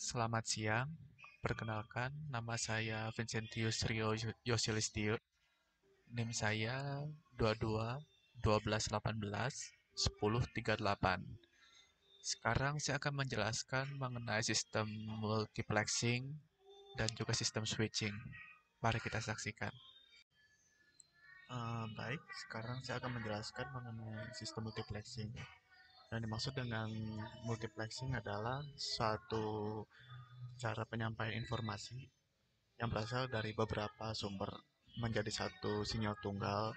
Selamat siang, perkenalkan nama saya Vincentius Rio Yosilistio. NIM saya 22 12 18 10 38. Sekarang saya akan menjelaskan mengenai sistem multiplexing dan juga sistem switching. Mari kita saksikan. Baik, sekarang saya akan menjelaskan mengenai sistem multiplexing. Dan dimaksud dengan multiplexing adalah suatu cara penyampaian informasi yang berasal dari beberapa sumber menjadi satu sinyal tunggal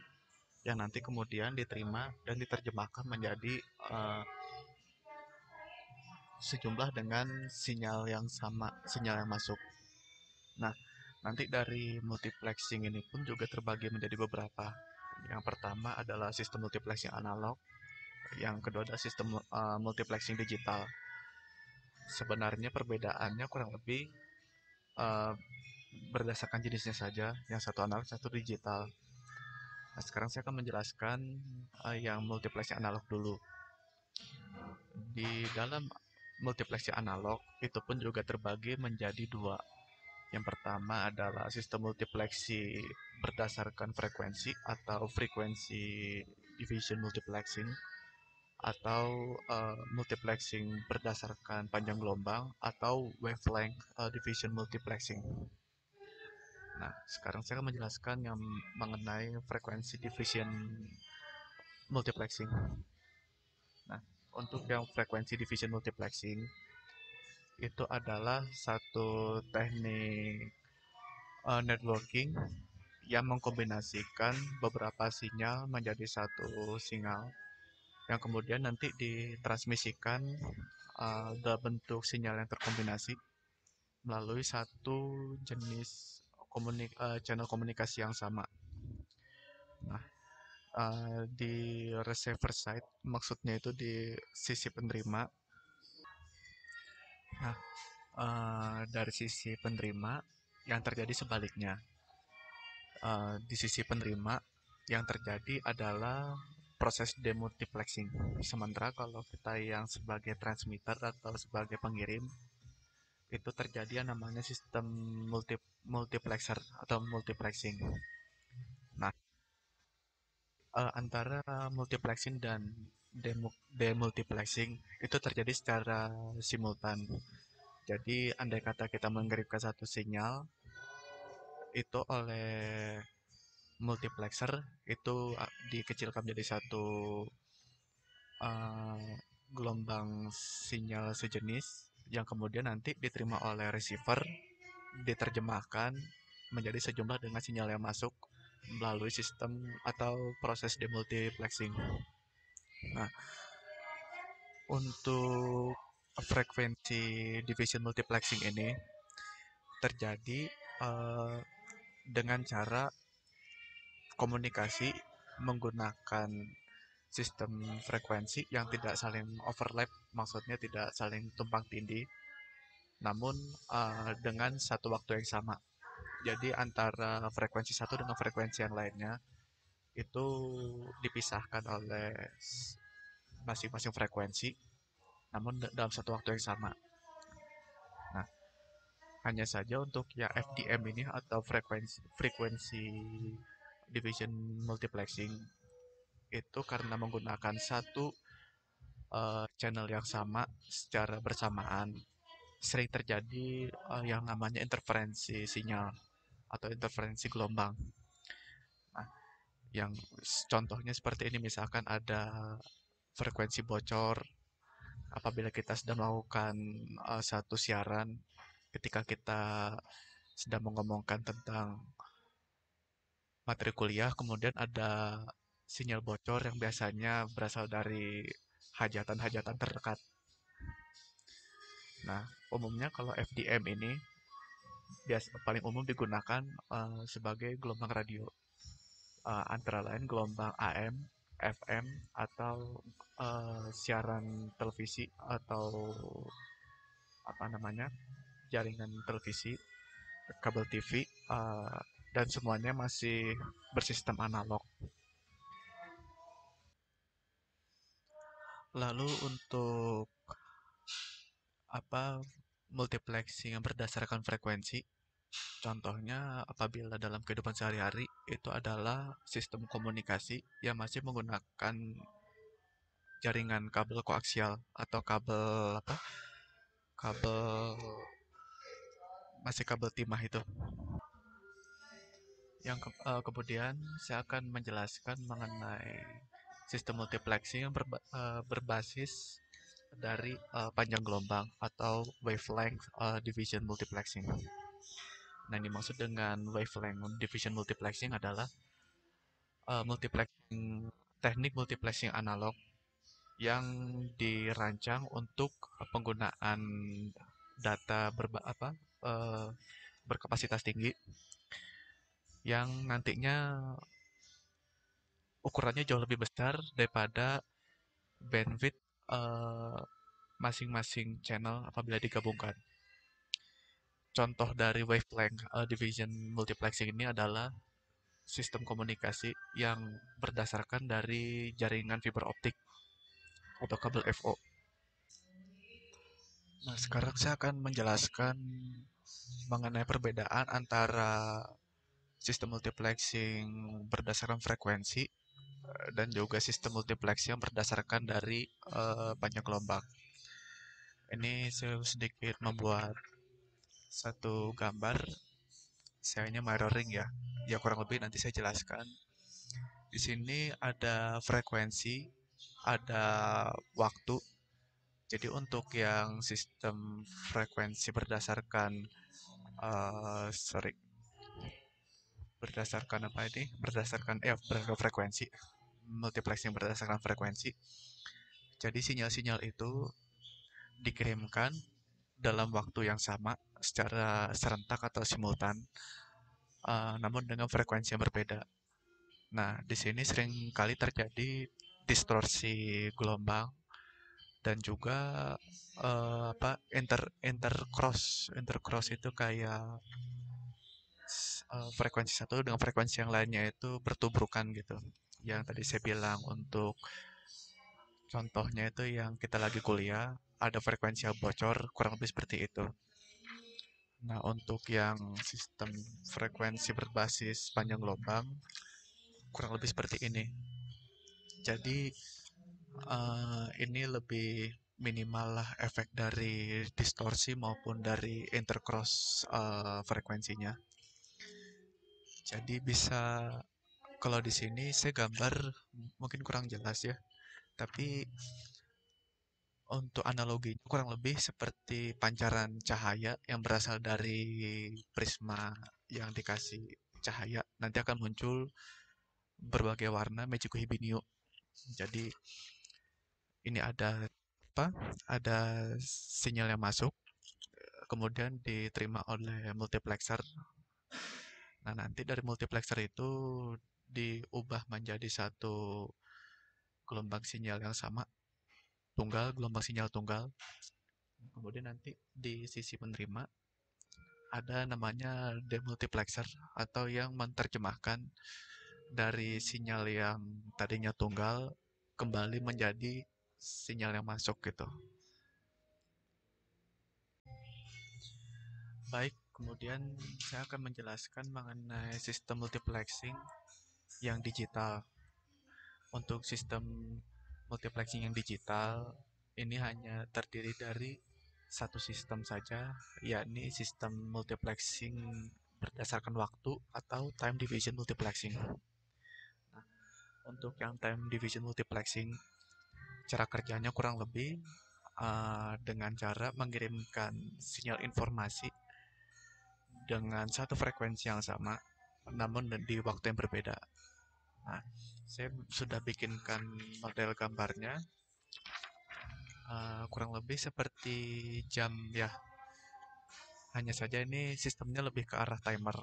yang nanti kemudian diterima dan diterjemahkan menjadi uh, sejumlah dengan sinyal yang sama, sinyal yang masuk. Nah, nanti dari multiplexing ini pun juga terbagi menjadi beberapa. Yang pertama adalah sistem multiplexing analog, yang kedua adalah sistem multiplexing digital. Sebenarnya perbedaannya kurang lebih uh, berdasarkan jenisnya saja, yang satu analog, satu digital. Nah, sekarang saya akan menjelaskan yang multiplexing analog dulu. Di dalam multiplexing analog, itu pun juga terbagi menjadi dua. Yang pertama adalah sistem multiplexing berdasarkan frekuensi atau frekuensi division multiplexing atau multiplexing berdasarkan panjang gelombang atau wavelength division multiplexing. Nah, sekarang saya akan menjelaskan yang mengenai frekuensi division multiplexing. Nah, untuk yang frekuensi division multiplexing itu adalah satu teknik networking yang mengkombinasikan beberapa sinyal menjadi satu sinyal yang kemudian nanti ditransmisikan dalam bentuk sinyal yang terkombinasi melalui satu jenis channel komunikasi yang sama. Nah, di receiver side maksudnya itu di sisi penerima. Nah, dari sisi penerima yang terjadi sebaliknya. Di sisi penerima yang terjadi adalah proses demultiplexing. Sementara kalau kita yang sebagai transmitter atau sebagai pengirim itu terjadi yang namanya sistem multiplexer atau multiplexing. Nah, antara multiplexing dan demultiplexing itu terjadi secara simultan. Jadi, andai kata kita mengirimkan satu sinyal, itu oleh multiplexer itu dikecilkan menjadi satu gelombang sinyal sejenis yang kemudian nanti diterima oleh receiver, diterjemahkan menjadi sejumlah dengan sinyal yang masuk melalui sistem atau proses demultiplexing. Nah, untuk frekuensi division multiplexing ini terjadi dengan cara komunikasi menggunakan sistem frekuensi yang tidak saling overlap, maksudnya tidak saling tumpang tindih, namun dengan satu waktu yang sama. Jadi antara frekuensi satu dengan frekuensi yang lainnya itu dipisahkan oleh masing-masing frekuensi, namun dalam satu waktu yang sama. Nah, hanya saja untuk yang FDM ini atau frekuensi division multiplexing itu karena menggunakan satu channel yang sama secara bersamaan sering terjadi yang namanya interferensi sinyal atau interferensi gelombang. Nah, yang contohnya seperti ini, misalkan ada frekuensi bocor apabila kita sedang melakukan satu siaran, ketika kita sedang mengomongkan tentang materi kuliah, kemudian ada sinyal bocor yang biasanya berasal dari hajatan-hajatan terdekat. Nah, umumnya kalau FDM ini paling umum digunakan sebagai gelombang radio, antara lain gelombang AM, FM, atau siaran televisi atau apa namanya jaringan televisi, kabel TV, dan semuanya masih bersistem analog. Lalu untuk apa multiplexing yang berdasarkan frekuensi. Contohnya apabila dalam kehidupan sehari-hari itu adalah sistem komunikasi yang masih menggunakan jaringan kabel koaksial atau kabel apa? Kabel masih kabel timah itu. Kemudian saya akan menjelaskan mengenai sistem multiplexing yang berbasis dari panjang gelombang atau wavelength division multiplexing. Nah, yang dimaksud dengan wavelength division multiplexing adalah multiplexing teknik multiplexing analog yang dirancang untuk penggunaan data eh, berkapasitas tinggi yang nantinya ukurannya jauh lebih besar daripada bandwidth eh, masing-masing channel apabila digabungkan. Contoh dari wavelength division multiplexing ini adalah sistem komunikasi yang berdasarkan dari jaringan fiber optik atau kabel FO. Nah, sekarang saya akan menjelaskan mengenai perbedaan antara sistem multiplexing berdasarkan frekuensi dan juga sistem multiplexing yang berdasarkan dari panjang gelombang. Ini saya sedikit membuat satu gambar, saya ini mirroring ya. Ya kurang lebih nanti saya jelaskan. Di sini ada frekuensi, ada waktu. Jadi untuk yang sistem frekuensi berdasarkan sorry, berdasarkan apa ini? Berdasarkan frekuensi, multiplexing berdasarkan frekuensi. Jadi sinyal-sinyal itu dikirimkan dalam waktu yang sama secara serentak atau simultan, namun dengan frekuensi yang berbeda. Nah, di sini sering kali terjadi distorsi gelombang dan juga intercross itu kayak frekuensi satu dengan frekuensi yang lainnya itu bertubrukan gitu. Yang tadi saya bilang untuk contohnya itu yang kita lagi kuliah ada frekuensi yang bocor kurang lebih seperti itu. Nah, untuk yang sistem frekuensi berbasis panjang gelombang kurang lebih seperti ini. Jadi ini lebih minimal lah efek dari distorsi maupun dari intercross frekuensinya. Jadi bisa kalau di sini saya gambar mungkin kurang jelas ya, tapi untuk analogi kurang lebih seperti pancaran cahaya yang berasal dari prisma yang dikasih cahaya nanti akan muncul berbagai warna Magico Hibiniu. Jadi ini ada apa? Ada sinyal yang masuk, kemudian diterima oleh multiplexer. Nah, nanti dari multiplexer itu diubah menjadi satu gelombang sinyal yang sama, tunggal, gelombang sinyal tunggal. Kemudian nanti di sisi penerima ada namanya demultiplexer atau yang menerjemahkan dari sinyal yang tadinya tunggal kembali menjadi sinyal yang masuk gitu. Baik, kemudian saya akan menjelaskan mengenai sistem multiplexing yang digital. Untuk sistem multiplexing yang digital, ini hanya terdiri dari satu sistem saja, yakni sistem multiplexing berdasarkan waktu atau time division multiplexing. Nah, untuk yang time division multiplexing, cara kerjanya kurang lebih dengan cara mengirimkan sinyal informasi dengan satu frekuensi yang sama, namun di waktu yang berbeda. Nah, saya sudah bikinkan model gambarnya, kurang lebih seperti jam ya. Hanya saja ini sistemnya lebih ke arah timer.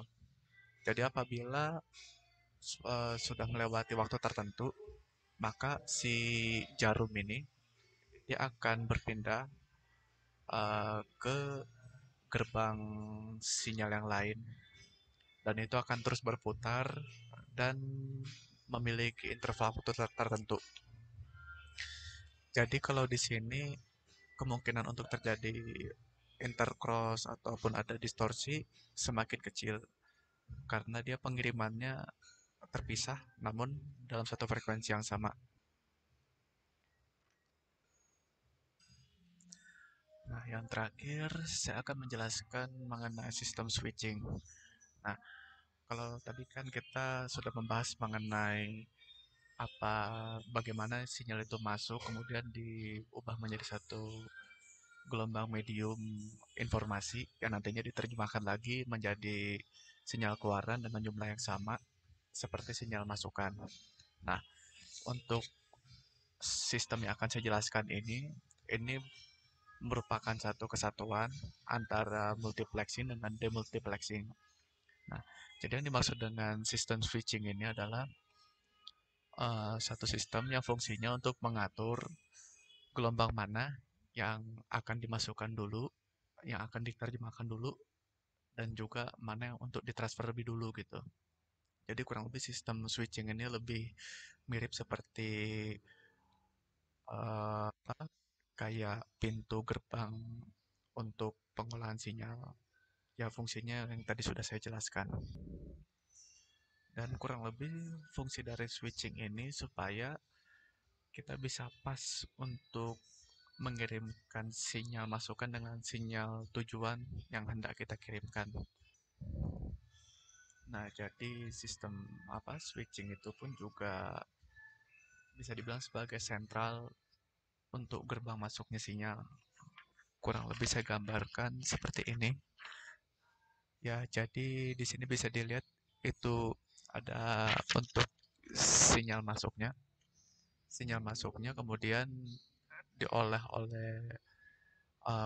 Jadi apabila sudah melewati waktu tertentu, maka si jarum ini dia akan berpindah ke gerbang sinyal yang lain dan itu akan terus berputar dan memiliki interval waktu tertentu. Jadi kalau di sini kemungkinan untuk terjadi intercross ataupun ada distorsi semakin kecil karena dia pengirimannya terpisah namun dalam satu frekuensi yang sama. Nah, yang terakhir saya akan menjelaskan mengenai sistem switching. Nah, kalau tadi kan kita sudah membahas mengenai apa bagaimana sinyal itu masuk kemudian diubah menjadi satu gelombang medium informasi yang nantinya diterjemahkan lagi menjadi sinyal keluaran dengan jumlah yang sama seperti sinyal masukan. Nah, untuk sistem yang akan saya jelaskan ini merupakan satu kesatuan antara multiplexing dengan demultiplexing. Nah, jadi yang dimaksud dengan sistem switching ini adalah satu sistem yang fungsinya untuk mengatur gelombang mana yang akan dimasukkan dulu, yang akan diterjemahkan dulu, dan juga mana yang untuk ditransfer lebih dulu gitu. Jadi kurang lebih sistem switching ini lebih mirip seperti apa, kayak pintu gerbang untuk pengolahan sinyal. Ya fungsinya yang tadi sudah saya jelaskan. Dan kurang lebih fungsi dari switching ini supaya kita bisa pas untuk mengirimkan sinyal masukan dengan sinyal tujuan yang hendak kita kirimkan. Nah, jadi sistem apa switching itu pun juga bisa dibilang sebagai sentral untuk gerbang masuknya sinyal. Kurang lebih saya gambarkan seperti ini. Ya, jadi di sini bisa dilihat itu ada untuk sinyal masuknya. Sinyal masuknya kemudian diolah oleh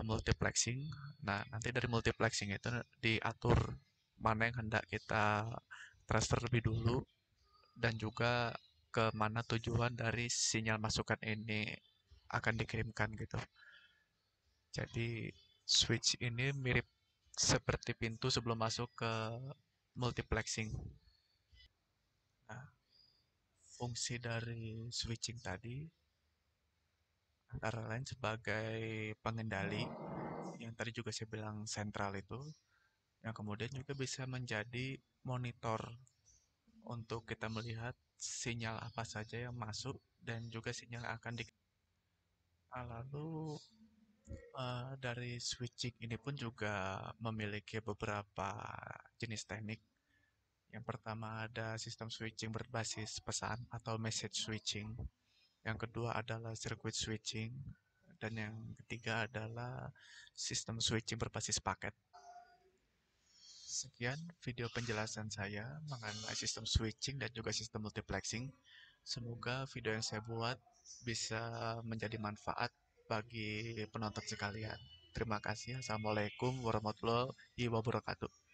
multiplexing. Nah, nanti dari multiplexing itu diatur mana yang hendak kita transfer lebih dulu dan juga ke mana tujuan dari sinyal masukan ini akan dikirimkan gitu. Jadi switch ini mirip seperti pintu sebelum masuk ke multiplexing. Nah, fungsi dari switching tadi antara lain sebagai pengendali yang tadi juga saya bilang sentral itu, yang kemudian juga bisa menjadi monitor untuk kita melihat sinyal apa saja yang masuk dan juga sinyal yang akan di. Lalu dari switching ini pun juga memiliki beberapa jenis teknik. Yang pertama ada sistem switching berbasis pesan atau message switching. Yang kedua adalah circuit switching. Dan yang ketiga adalah sistem switching berbasis paket. Sekian video penjelasan saya mengenai sistem switching dan juga sistem multiplexing. Semoga video yang saya buat bisa menjadi manfaat bagi penonton sekalian. Terima kasih. Assalamualaikum warahmatullahi wabarakatuh.